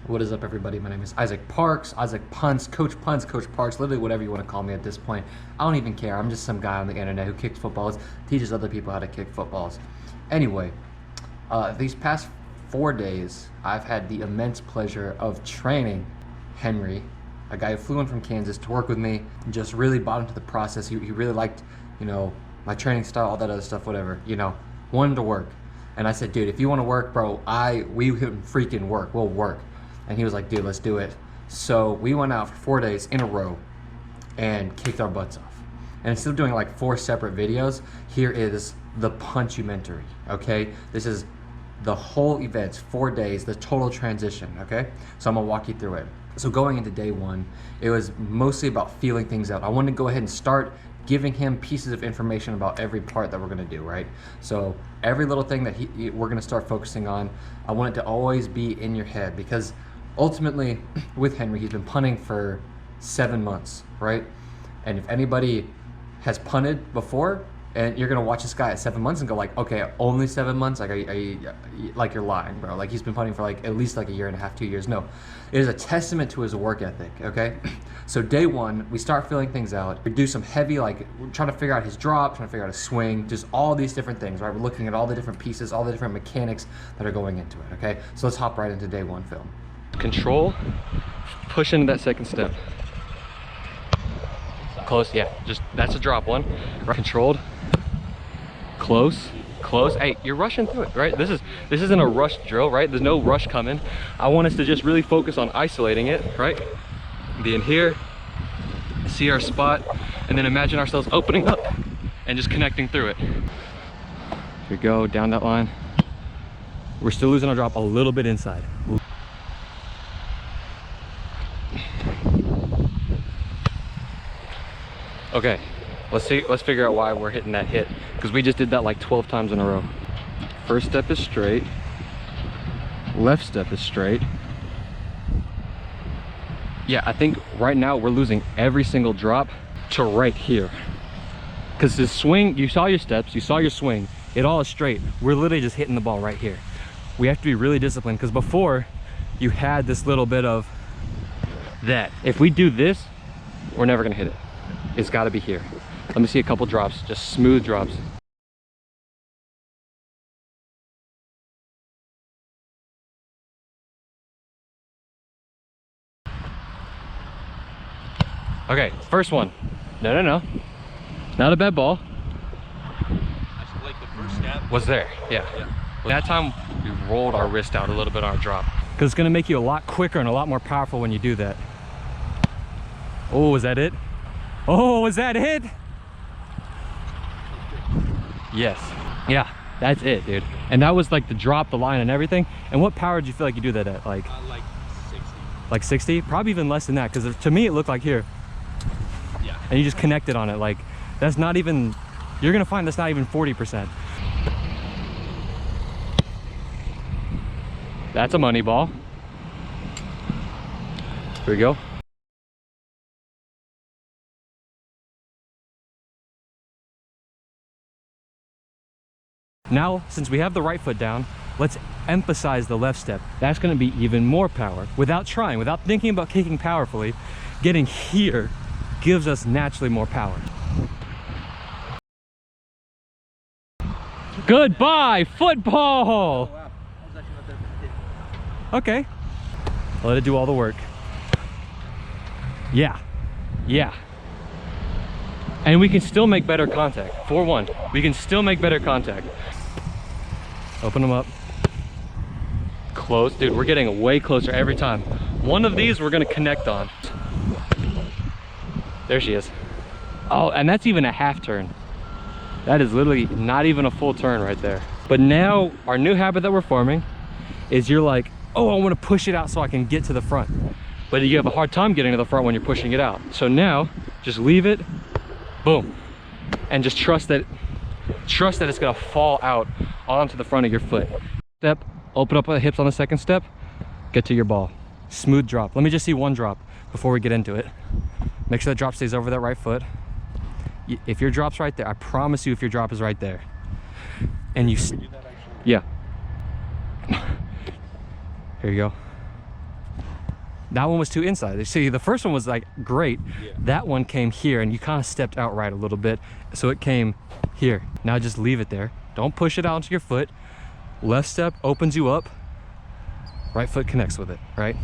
What is up, everybody? My name is Isaac Parks, Isaac Punts, Coach Parks, literally whatever you want to call me at this point. I don't even care. I'm just some guy on the internet who kicks footballs, teaches other people how to kick footballs. Anyway, these past 4 days, I've had the immense pleasure of training Henry, a guy who flew in from Kansas to work with me, and just really bought into the process. He really liked, my training style, all that other stuff, whatever, wanted to work. And I said, dude, if you want to work, bro, we can freaking work. We'll work. And he was like, dude, let's do it. So we went out for 4 days in a row and kicked our butts off. And instead of doing like 4 separate videos, here is the Punt-umentary, okay? This is the whole event, 4 days, the total transition, okay? So I'm gonna walk you through it. So going into day 1, it was mostly about feeling things out. I wanted to go ahead and start giving him pieces of information about every part that we're gonna do, right? So every little thing that we're gonna start focusing on, I want it to always be in your head, because ultimately with Henry, he's been punting for 7 months, right? And if anybody has punted before, and you're gonna watch this guy at 7 months and go like, okay, only 7 months? Like you're lying, bro. Like he's been punting for like at least like a year and a half, 2 years. No, it is a testament to his work ethic, okay? So day 1, we start feeling things out. We do some heavy, like we're trying to figure out his drop, trying to figure out his swing, just all these different things, right? We're looking at all the different pieces, all the different mechanics that are going into it, okay? So let's hop right into day 1 film. Control, push into that second step. Close, yeah, just that's a drop one. Controlled, close, close. Hey, you're rushing through it, right? This isn't a rush drill, right? There's no rush coming. I want us to just really focus on isolating it, right? Be in here, see our spot, and then imagine ourselves opening up and just connecting through it. Here we go, down that line. We're still losing our drop a little bit inside. Okay, let's figure out why we're hitting that hit, because we just did that like 12 times in a row. First step is straight, left step is straight. Yeah, I think right now we're losing every single drop to right here, because the swing, you saw your steps, you saw your swing, it all is straight. We're literally just hitting the ball right here. We have to be really disciplined, because before you had this little bit of that. If we do this, we're never gonna hit it. It's got to be here. Let me see a couple drops, just smooth drops. Okay, first one. No. Not a bad ball. Like the first step was there, yeah. That time we rolled our wrist out a little bit on our drop, because it's gonna make you a lot quicker and a lot more powerful when you do that. Oh, was that it? Oh, was that it? Yes. Yeah, that's it, dude. And that was like the drop, the line, and everything. And what power did you feel like you do that at? Like 60. Like 60? Probably even less than that, because to me it looked like here. Yeah. And you just connected on it. Like, that's not even, you're gonna find that's not even 40%. That's a money ball. Here we go. Now, since we have the right foot down, let's emphasize the left step. That's going to be even more power. Without trying, without thinking about kicking powerfully, getting here gives us naturally more power. Goodbye, football! Oh, wow. Okay. Let it do all the work. Yeah. And we can still make better contact. 4-1. We can still make better contact. Open them up. Close. Dude, we're getting way closer every time. One of these we're gonna connect on. There she is. Oh, and that's even a half turn. That is literally not even a full turn right there. But now our new habit that we're forming is you're like, oh, I want to push it out so I can get to the front. But you have a hard time getting to the front when you're pushing it out. So now just leave it, boom, and just trust that it's gonna fall out onto the front of your foot. Step, open up the hips on the second step, get to your ball. Smooth drop. Let me just see one drop before we get into it. Make sure that drop stays over that right foot. If your drop's right there, I promise you, if your drop is right there, and you, Can we do that actually? yeah. Here you go. That one was too inside. See, the first one was like great. Yeah. That one came here and you kind of stepped out right a little bit. So it came here. Now just leave it there. Don't push it out onto your foot. Left step opens you up. Right foot connects with it, right?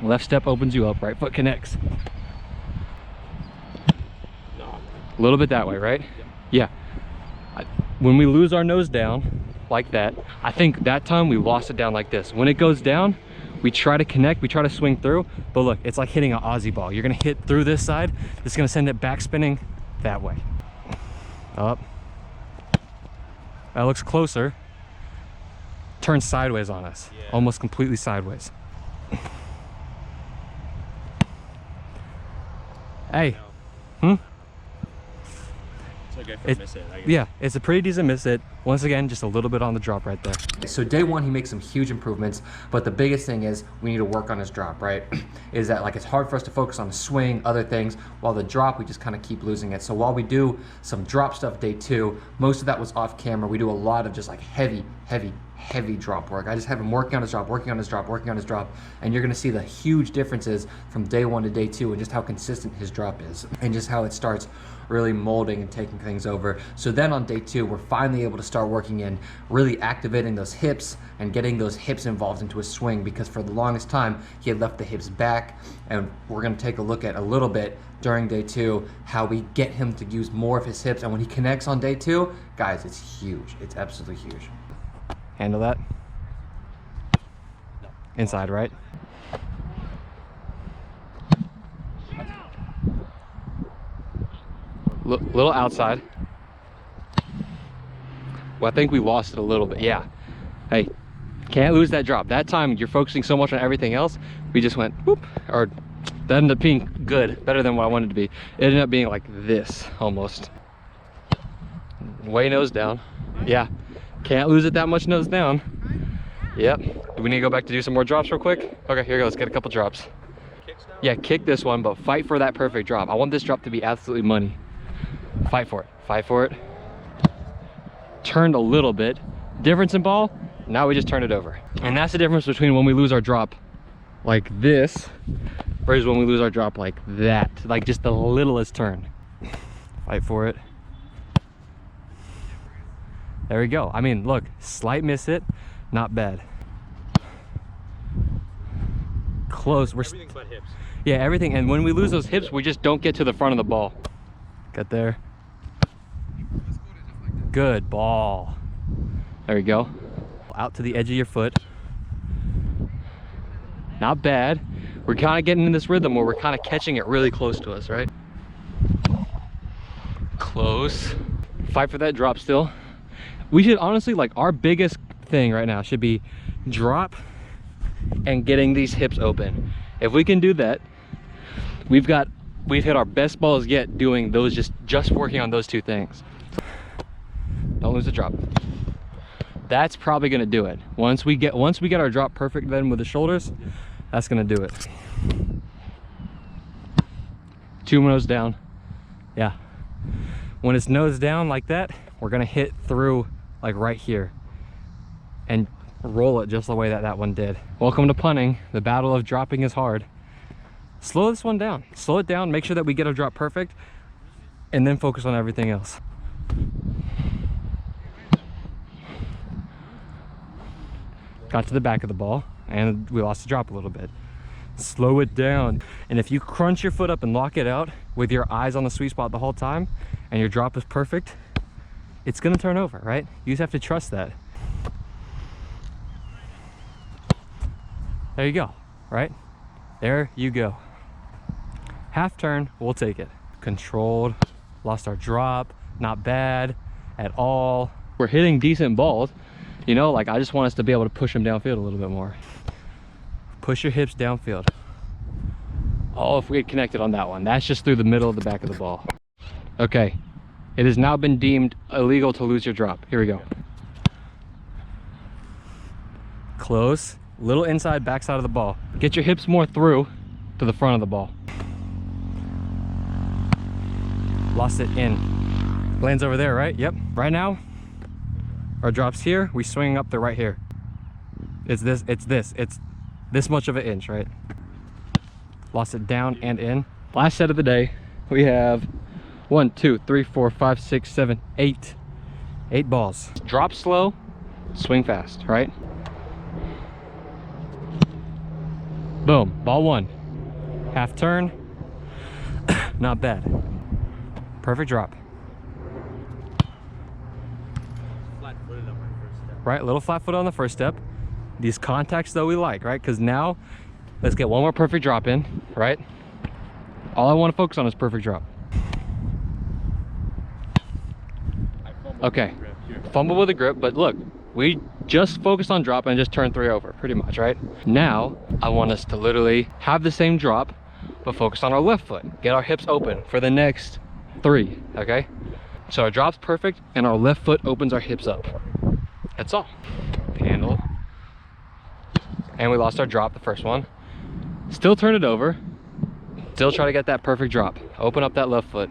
Left step opens you up, right foot connects. No. A little bit that way, right? Yeah. When we lose our nose down like that, I think that time we lost it down like this. When it goes down, we try to connect, we try to swing through, but look, it's like hitting an Aussie ball. You're gonna hit through this side, it's gonna send it back spinning that way. Up. That looks closer. Turn sideways on us, Yeah. almost completely sideways. Hey. Hmm? It's okay if I miss it. I guess. Yeah, it's a pretty decent miss it. Once again, just a little bit on the drop right there. So day one, he makes some huge improvements, but the biggest thing is we need to work on his drop, right? Is that like it's hard for us to focus on the swing, other things, while the drop, we just kind of keep losing it. So while we do some drop stuff day two, most of that was off camera. We do a lot of just like heavy drop work. I just have him working on his drop, working on his drop, working on his drop, and you're gonna see the huge differences from day one to day two and just how consistent his drop is and just how it starts really molding and taking things over. So then on day two, we're finally able to start working in really activating those hips and getting those hips involved into a swing, because for the longest time, he had left the hips back, and we're gonna take a look at a little bit during day two, how we get him to use more of his hips. And when he connects on day two, guys, it's huge. It's absolutely huge. Handle that. Inside, right? Little outside. Well, I think we lost it a little bit. Yeah. Hey, can't lose that drop. That time you're focusing so much on everything else. We just went whoop, or that ended up being good, better than what I wanted to be. It ended up being like this almost. Way nose down. Yeah. Can't lose it that much nose down. Yep. Do we need to go back to do some more drops real quick? Okay, here we go. Let's get a couple drops. Yeah, kick this one, but fight for that perfect drop. I want this drop to be absolutely money. Fight for it. Fight for it. Turned a little bit. Difference in ball, now we just turn it over. And that's the difference between when we lose our drop like this versus when we lose our drop like that. Like just the littlest turn. Fight for it. There we go. I mean, look, slight miss hit, not bad. Close. Everything but hips. Yeah, everything. And when we lose those hips, we just don't get to the front of the ball. Get there. Good ball. There we go. Out to the edge of your foot. Not bad. We're kind of getting in this rhythm where we're kind of catching it really close to us, right? Close. Fight for that drop still. We should honestly, like, our biggest thing right now should be drop and getting these hips open. If we can do that, we've hit our best balls yet doing those, just working on those two things. Don't lose the drop. That's probably gonna do it. Once we get our drop perfect then with the shoulders, that's gonna do it. 2 nose down. Yeah. When it's nose down like that, we're gonna hit through like right here and roll it just the way that one did. Welcome to punting. The battle of dropping is hard. Slow this one down. Slow it down, make sure that we get a drop perfect, and then focus on everything else. Got to the back of the ball and we lost the drop a little bit. Slow it down. And if you crunch your foot up and lock it out with your eyes on the sweet spot the whole time and your drop is perfect, it's gonna turn over, right? You just have to trust that. There you go, right? There you go. Half turn, we'll take it. Controlled, lost our drop, not bad at all. We're hitting decent balls. You know, like I just want us to be able to push them downfield a little bit more. Push your hips downfield. Oh, if we had connected on that one. That's just through the middle of the back of the ball. Okay, it has now been deemed illegal to lose your drop. Here we go. Close, little inside, backside of the ball. Get your hips more through to the front of the ball. Lost it in. Lands over there, right? Yep. Right now, our drop's here, we swing up to right here. It's this much of an inch, right? lost it down and in. Last set of the day, we have 1, 2, 3, 4, 5, 6, 7, 8 balls. Drop slow, swing fast, right? Boom, ball 1. Half turn, not bad. Perfect drop. Flat-footed on my first step. Right, a little flat foot on the first step. These contacts though we like, right? Because now, let's get one more perfect drop in, right? All I want to focus on is perfect drop. Okay, fumble with the grip, but look, we just focused on drop and just turned 3 over, pretty much, right? Now, I want us to literally have the same drop, but focus on our left foot. Get our hips open for the next 3, okay? So our drop's perfect, and our left foot opens our hips up. That's all. Handle. And we lost our drop, the first one. Still turn it over. Still try to get that perfect drop. Open up that left foot.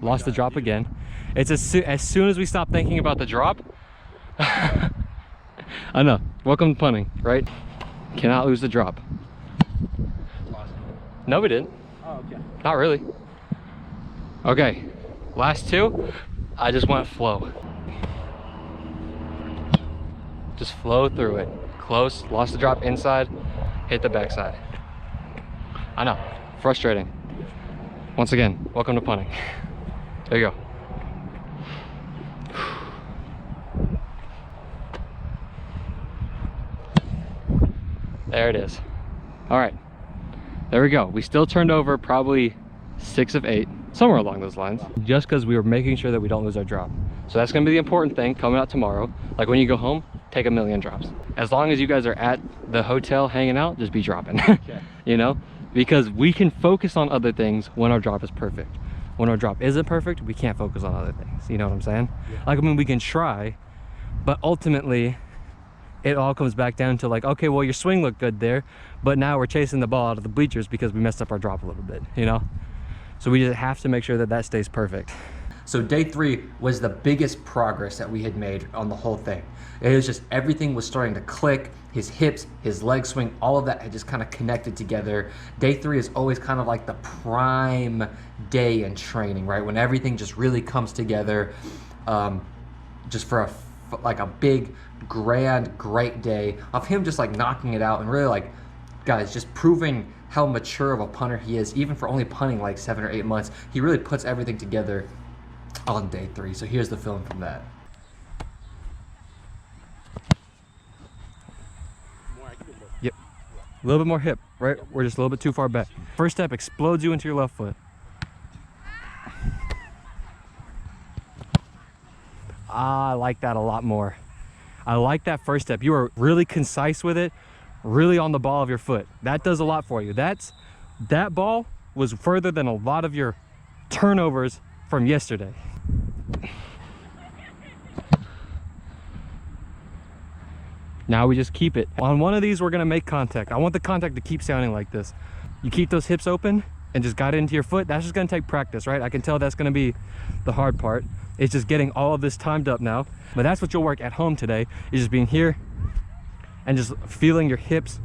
Lost the drop again. It's as soon as we stop thinking about the drop. I know. Welcome to punting, right? Cannot lose the drop. No, we didn't. Oh, okay. Not really. Okay, last 2. I just went flow. Just flow through it. Close, lost the drop inside, hit the backside. I know, frustrating. Once again, welcome to punting. There you go. There it is. All right, there we go. We still turned over probably 6 of 8, somewhere along those lines, just because we were making sure that we don't lose our drop. So that's gonna be the important thing coming out tomorrow. Like when you go home, take 1,000,000 drops. As long as you guys are at the hotel hanging out, just be dropping. Okay. You know, because we can focus on other things when our drop is perfect. When our drop isn't perfect, we can't focus on other things. You know what I'm saying? Yeah. Like, I mean, we can try, but ultimately it all comes back down to like, okay, well, your swing looked good there, but now we're chasing the ball out of the bleachers because we messed up our drop a little bit, you know? So we just have to make sure that that stays perfect. So day 3 was the biggest progress that we had made on the whole thing. It was just everything was starting to click. His hips, his leg swing, all of that had just kind of connected together. Day 3 is always kind of like the prime day in training, right? When everything just really comes together, just for a big, grand, great day of him just like knocking it out and really like, guys, just proving how mature of a punter he is, even for only punting like 7 or 8 months. He really puts everything together on day 3. So here's the film from that. Yep, a little bit more hip, right? We're just a little bit too far back. First step explodes you into your left foot. I like that a lot more. I like that first step. You are really concise with it, really on the ball of your foot. That does a lot for you. That ball was further than a lot of your turnovers from yesterday. Now we just keep it. On one of these, we're gonna make contact. I want the contact to keep sounding like this. You keep those hips open and just guide it into your foot. That's just gonna take practice, right? I can tell that's gonna be the hard part. It's just getting all of this timed up now. But that's what you'll work at home today, is just being here and just feeling your hips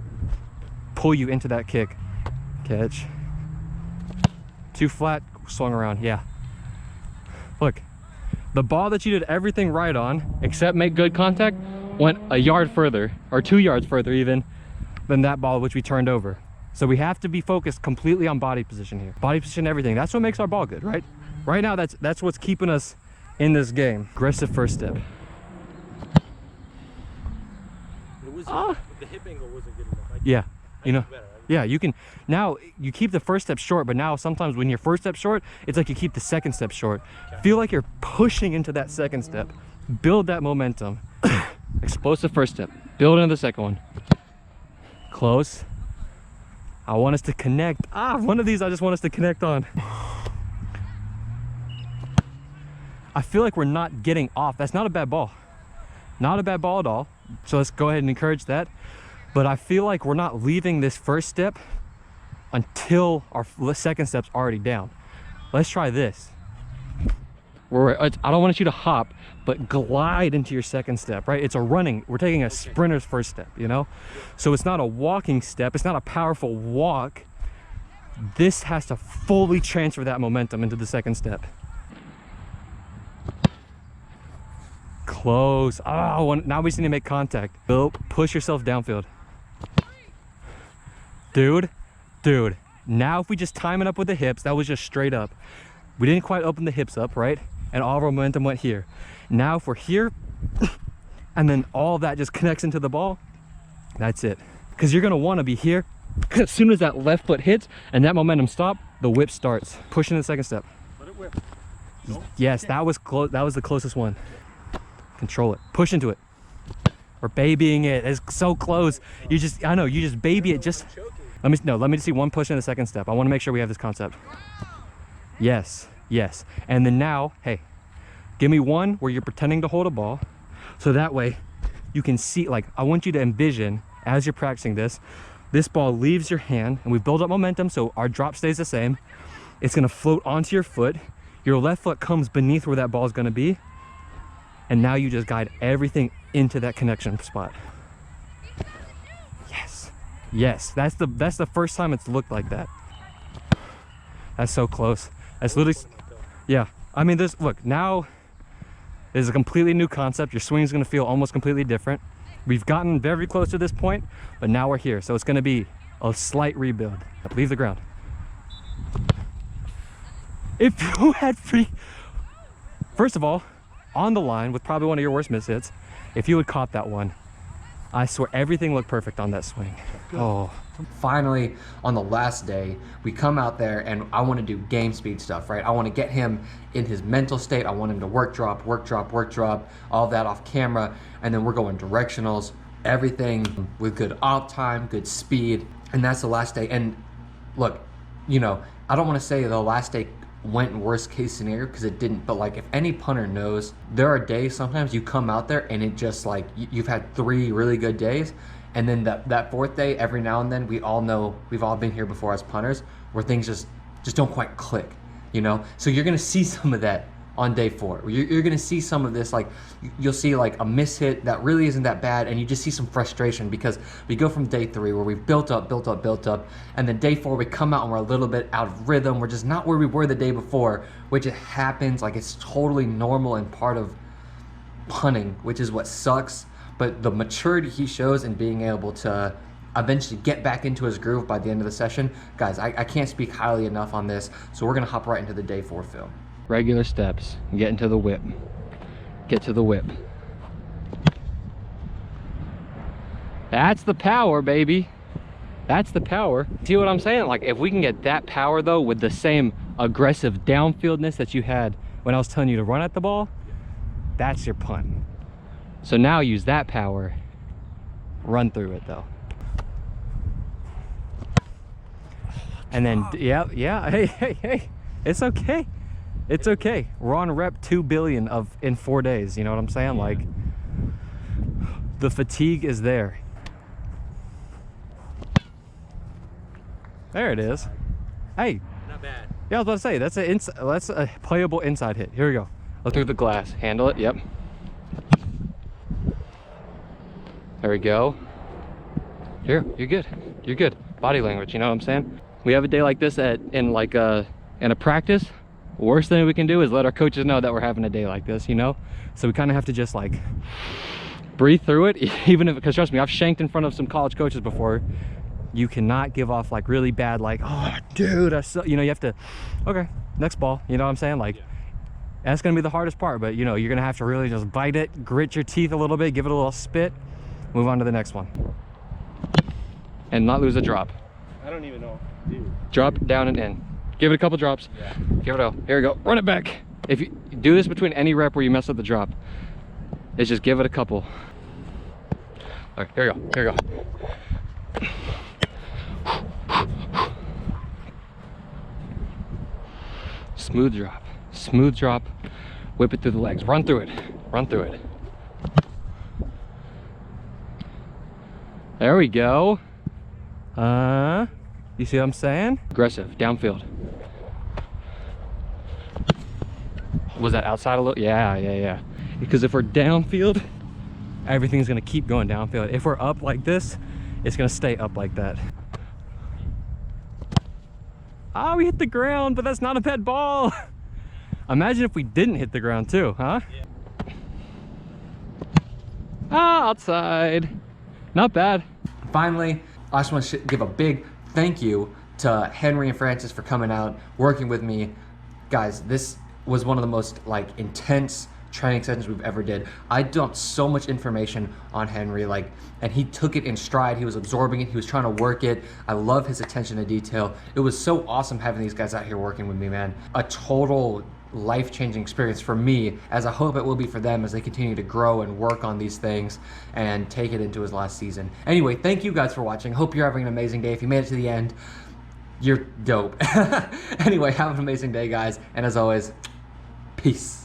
pull you into that kick. Catch. Too flat, swung around, yeah. Look, the ball that you did everything right on, except make good contact, went a yard further, or 2 yards further even, than that ball which we turned over. So we have to be focused completely on body position here. Body position, everything. That's what makes our ball good, right? Right now, that's what's keeping us in this game. Aggressive first step. The hip angle wasn't good enough. Yeah, you know. Yeah, you can, now you keep the first step short, but now sometimes when your first step short, it's like you keep the second step short. Okay. Feel like you're pushing into that second step. Build that momentum. Explosive first step. Build into the second one. Close. I want us to connect. One of these I just want us to connect on. I feel like we're not getting off. That's not a bad ball. Not a bad ball at all. So let's go ahead and encourage that. But I feel like we're not leaving this first step until our second step's already down. Let's try this. I don't want you to hop, but glide into your second step, right? It's a running, we're taking a sprinter's first step, you know? So it's not a walking step, it's not a powerful walk. This has to fully transfer that momentum into the second step. Close. Oh, now we just need to make contact. Bill, push yourself downfield. Dude. Now if we just time it up with the hips, that was just straight up. We didn't quite open the hips up, right? And all of our momentum went here. Now if we're here, and then all of that just connects into the ball, that's it. Because you're gonna wanna be here. As soon as that left foot hits and that momentum stops, the whip starts. Push into the second step. Let it whip. Yes, that was close. That was the closest one. Control it. Push into it. We're babying it. It's so close. You just, I know, you just baby it. Just let me see one push in the second step. I want to make sure we have this concept. Yes. And then now, hey, give me one where you're pretending to hold a ball. So that way you can see, like, I want you to envision as you're practicing this ball leaves your hand and we build up momentum. So our drop stays the same. It's going to float onto your foot. Your left foot comes beneath where that ball is going to be. And now you just guide everything into that connection spot. Yes, that's the first time it's looked like that. That's so close. That's literally, yeah. I mean, now there's a completely new concept. Your swing is gonna feel almost completely different. We've gotten very close to this point, but now we're here. So it's gonna be a slight rebuild. Leave the ground. If you had first of all, on the line with probably one of your worst mishits, if you had caught that one, I swear everything looked perfect on that swing. Oh. Finally, on the last day, we come out there and I want to do game speed stuff, right? I want to get him in his mental state. I want him to work drop, all that off camera. And then we're going directionals, everything with good off time, good speed. And that's the last day. And look, you know, I don't want to say the last day went worst case scenario because it didn't, but like if any punter knows, there are days sometimes you come out there and it just like you've had 3 really good days, and then that 4th day, every now and then, we all know, we've all been here before as punters, where things just don't quite click, you know? So you're gonna see some of that on day 4. You're gonna see some of this, like you'll see like a miss hit that really isn't that bad, and you just see some frustration because we go from day 3 where we've built up, and then day 4 we come out and we're a little bit out of rhythm. We're just not where we were the day before, which it happens. Like it's totally normal and part of punting, which is what sucks. But the maturity he shows in being able to eventually get back into his groove by the end of the session, guys, I can't speak highly enough on this. So we're gonna hop right into the day 4 film. Regular steps, get into the whip. Get to the whip. That's the power, baby. That's the power. See what I'm saying? Like if we can get that power though with the same aggressive downfieldness that you had when I was telling you to run at the ball, that's your punt. So now use that power, run through it though. And then, yeah, hey, it's okay. It's okay. We're on rep 2 billion in 4 days. You know what I'm saying? Like the fatigue is there. There it is. Hey. Not bad. Yeah, I was about to say that's a playable inside hit. Here we go. Look through the glass. Handle it. Yep. There we go. Here, you're good. You're good. Body language. You know what I'm saying? We have a day like this in a practice. Worst thing we can do is let our coaches know that we're having a day like this, you know? So we kind of have to just like breathe through it, even if, because trust me, I've shanked in front of some college coaches before. You cannot give off like really bad, like, oh dude, you know, you have to, okay, next ball, you know what I'm saying? Like, that's gonna be the hardest part, but you know, you're gonna have to really just bite it, grit your teeth a little bit, give it a little spit, move on to the next one. And not lose a drop. I don't even know, dude. Drop down and in. Give it a couple drops. Yeah. Give it a, here we go. Run it back. If you do this between any rep where you mess up the drop, it's just give it a couple. All right, here we go. Here we go. Smooth drop. Smooth drop. Whip it through the legs. Run through it. Run through it. There we go. You see what I'm saying? Aggressive, downfield. Was that outside a little? Yeah. Because if we're downfield, everything's gonna keep going downfield. If we're up like this, it's gonna stay up like that. Ah, we hit the ground, but that's not a bad ball. Imagine if we didn't hit the ground too, huh? Yeah. Ah, outside. Not bad. Finally, I just want to give a big thank you to Henry and Francis for coming out, working with me. Guys, this was one of the most like intense training sessions we've ever did. I dumped so much information on Henry, and he took it in stride. He was absorbing it. He was trying to work it. I love his attention to detail. It was so awesome having these guys out here working with me, man. A total life-changing experience for me, as I hope it will be for them as they continue to grow and work on these things and take it into his last season. Anyway, thank you guys for watching. Hope you're having an amazing day. If you made it to the end, you're dope. Anyway, have an amazing day, guys. And as always, peace.